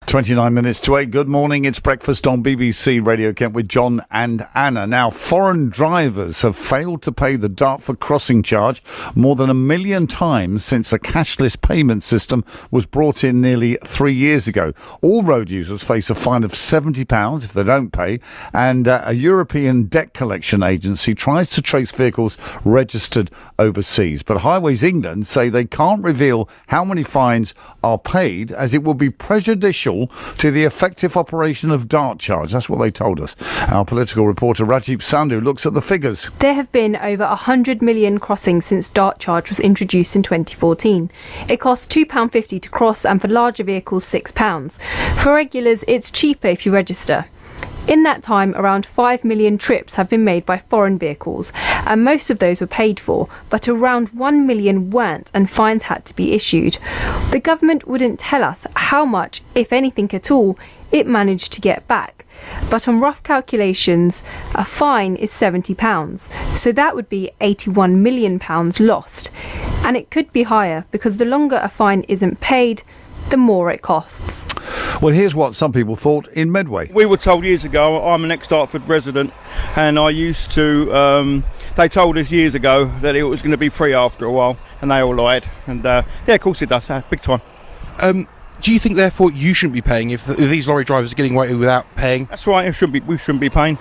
29 minutes to 8. Good morning. It's breakfast on BBC Radio Kent with John and Anna. Now, foreign drivers have failed to pay the Dartford crossing charge more than 1 million times since a cashless payment system was brought in nearly 3 years ago. All road users face a fine of £70 if they don't pay, and a European debt collection agency tries to trace vehicles registered overseas. But Highways England say they can't reveal how many fines are paid, as it will be prejudicial to the effective operation of Dart Charge. That's what they told us. Our political reporter Rajeep Sandhu looks at the figures. There have been over 100 million crossings since Dart Charge was introduced in 2014. It costs £2.50 to cross, and for larger vehicles £6. For regulars, it's cheaper if you register. In that time, around 5 million trips have been made by foreign vehicles, and most of those were paid for, but around 1 million weren't, and fines had to be issued. The government wouldn't tell us how much, if anything at all, it managed to get back. But on rough calculations, a fine is £70, so that would be £81 million lost. And it could be higher, because the longer a fine isn't paid, the more it costs. Well, here's what some people thought in Medway. We were told years ago, I'm an ex-Dartford resident, and I used to, they told us years ago that it was going to be free after a while, and they all lied. And yeah, of course it does, big time. Do you think, therefore, you shouldn't be paying if these lorry drivers are getting away without paying? That's right, we shouldn't be paying.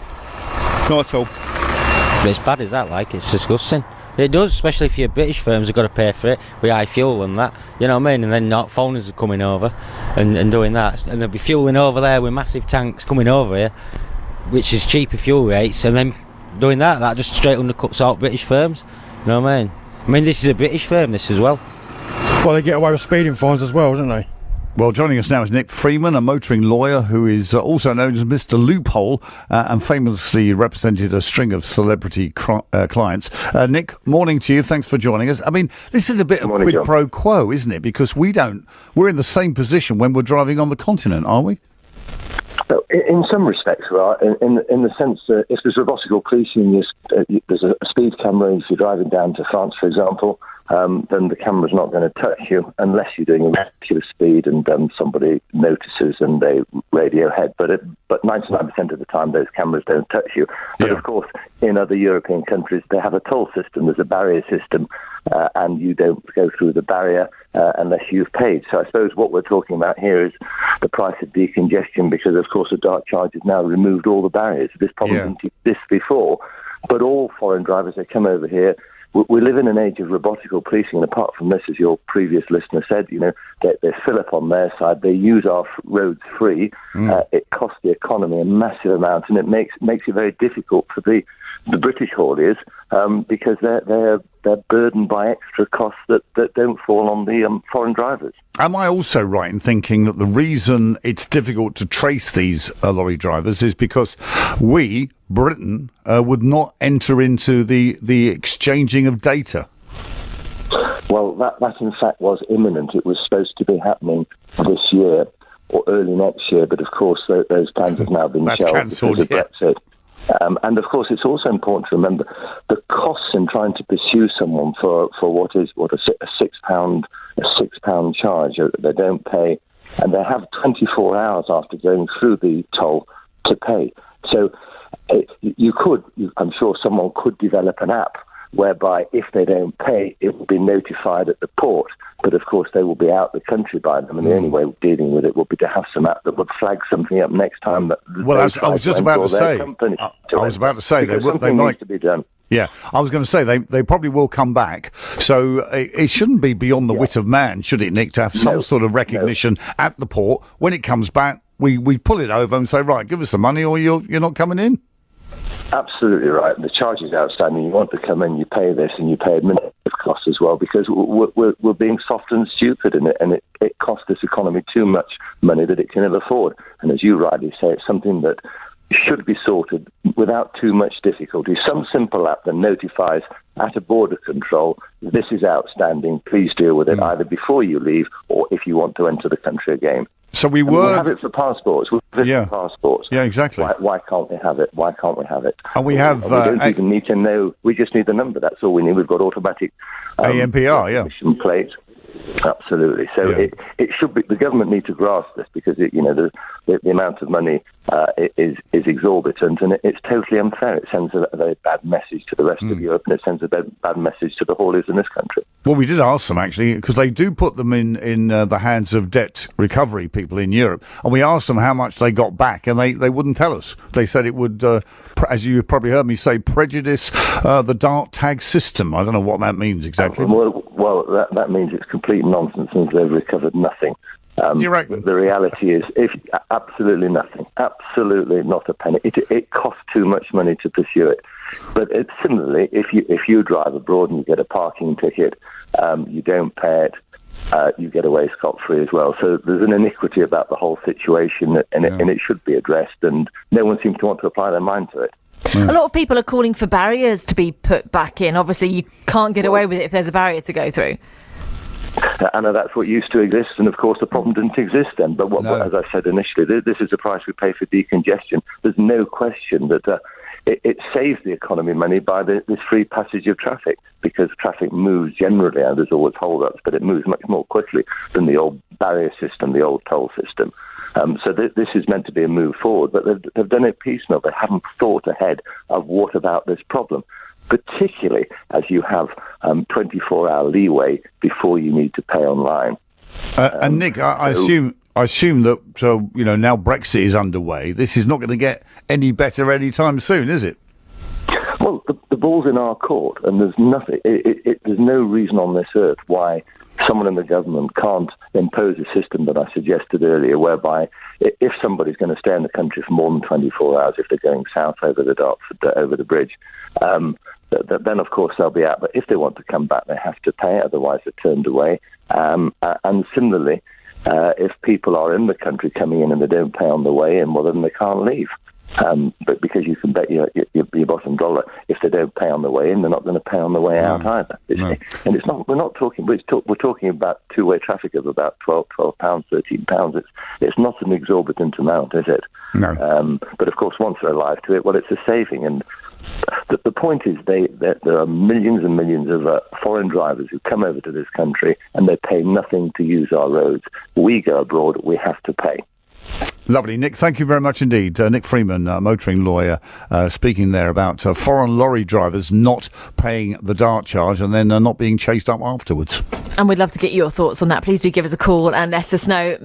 Not at all. But it's bad as that, like, it's disgusting. It does, especially if your British firms have got to pay for it with high fuel and that, you know what I mean? And then not foreigners are coming over and doing that, and they'll be fueling over there with massive tanks coming over here, which is cheaper fuel rates, and then doing that just straight undercuts out British firms, you know what I mean? I mean, this is a British firm, this as well. Well, they get away with speeding fines as well, don't they? Well, joining us now is Nick Freeman, a motoring lawyer who is also known as Mr. Loophole and famously represented a string of celebrity clients. Nick, morning to you. Thanks for joining us. I mean, this is a bit of quid pro quo, isn't it? Because we're in the same position when we're driving on the continent, aren't we? In some respects, we are. In the sense that if there's robotical policing, there's a speed camera. If you're driving down to France, for example, then the camera's not going to touch you unless you're doing a regular speed and somebody notices and they radio ahead. But 99% of the time, those cameras don't touch you. But of course, in other European countries, they have a toll system. There's a barrier system, and you don't go through the barrier unless you've paid. So I suppose what we're talking about here is the price of decongestion, because of course the Dart Charge has now removed all the barriers. This problem didn't exist before, but all foreign drivers, they come over here. We live in an age of robotical policing, and apart from this, as your previous listener said, you know, they fill up on their side, they use our roads free. It costs the economy a massive amount, and it makes it very difficult for the British hauliers because they're burdened by extra costs that don't fall on the foreign drivers. Am I also right in thinking that the reason it's difficult to trace these lorry drivers is because we, Britain, would not enter into the exchanging of data? Well, that in fact was imminent. It was supposed to be happening this year or early next year, but of course those plans have now been shelved because of Brexit. And of course, it's also important to remember the costs in trying to pursue someone for what a £6 charge that they don't pay, and they have 24 hours after going through the toll to pay. So I'm sure someone could develop an app whereby if they don't pay, it will be notified at the port. But of course, they will be out the country by them, and the only way of dealing with it will be to have some app that would flag something up next time. I was just about to say. They might to be done. Yeah, I was going to say they probably will come back. So it shouldn't be beyond the wit of man, should it, Nick, to have some sort of recognition at the port. When it comes back, we pull it over and say, right, give us the money, or you're not coming in. Absolutely right. The charge is outstanding. You want to come in, you pay this, and you pay administrative costs as well, because we're being soft and stupid, and it costs this economy too much money that it can ill afford. And as you rightly say, it's something that should be sorted without too much difficulty. Some simple app that notifies at a border control, this is outstanding, please deal with it either before you leave or if you want to enter the country again. So we have it for passports. Passports. Yeah, exactly. Why can't we have it? Why can't we have it? And we have. We don't even need to know. We just need the number. That's all we need. We've got automatic ANPR. Plates. Absolutely. So Yeah. it should be, the government need to grasp this, because the amount of money is exorbitant, and it's totally unfair. It sends a very bad message to the rest of Europe, and it sends a bad message to the hauliers in this country. Well, we did ask them, actually, because they do put them in the hands of debt recovery people in Europe, and we asked them how much they got back, and they wouldn't tell us. They said it would, as you probably heard me say, prejudice the dart tag system. I don't know what that means exactly. Well, that means it's complete nonsense, and they've recovered nothing. You reckon? The reality is, absolutely nothing, absolutely not a penny. It costs too much money to pursue it. But similarly, if you drive abroad and you get a parking ticket, you don't pay it, you get away scot-free as well. So there's an iniquity about the whole situation, and it should be addressed, and no one seems to want to apply their mind to it. A lot of people are calling for barriers to be put back in. Obviously, you can't get away with it if there's a barrier to go through. Anna, that's what used to exist, and of course the problem didn't exist then. But as I said initially, this is the price we pay for decongestion. There's no question that it saves the economy money by this free passage of traffic, because traffic moves generally, and there's always hold-ups, but it moves much more quickly than the old barrier system, the old toll system. So this is meant to be a move forward, but they've done it piecemeal. They haven't thought ahead of what about this problem, particularly as you have 24-hour leeway before you need to pay online. And Nick, I assume that now Brexit is underway. This is not going to get any better anytime soon, is it? Well, the ball's in our court, and there's nothing. There's no reason on this earth why someone in the government can't impose a system that I suggested earlier, whereby if somebody's going to stay in the country for more than 24 hours, if they're going south over the Dartford, over the bridge, then of course they'll be out. But if they want to come back, they have to pay, otherwise they're turned away. And similarly, if people are in the country coming in and they don't pay on the way in, well, then they can't leave. But because you can bet your bottom dollar, if they don't pay on the way in, they're not going to pay on the way out either. And it's not. We're not talking. We're talking about two-way traffic of about £12, £13. It's not an exorbitant amount, is it? No. But of course, once they're alive to it, well, it's a saving. And the point is, that there are millions and millions of foreign drivers who come over to this country and they pay nothing to use our roads. We go abroad, we have to pay. Lovely, Nick. Thank you very much indeed. Nick Freeman, motoring lawyer, speaking there about foreign lorry drivers not paying the dart charge and then not being chased up afterwards. And we'd love to get your thoughts on that. Please do give us a call and let us know.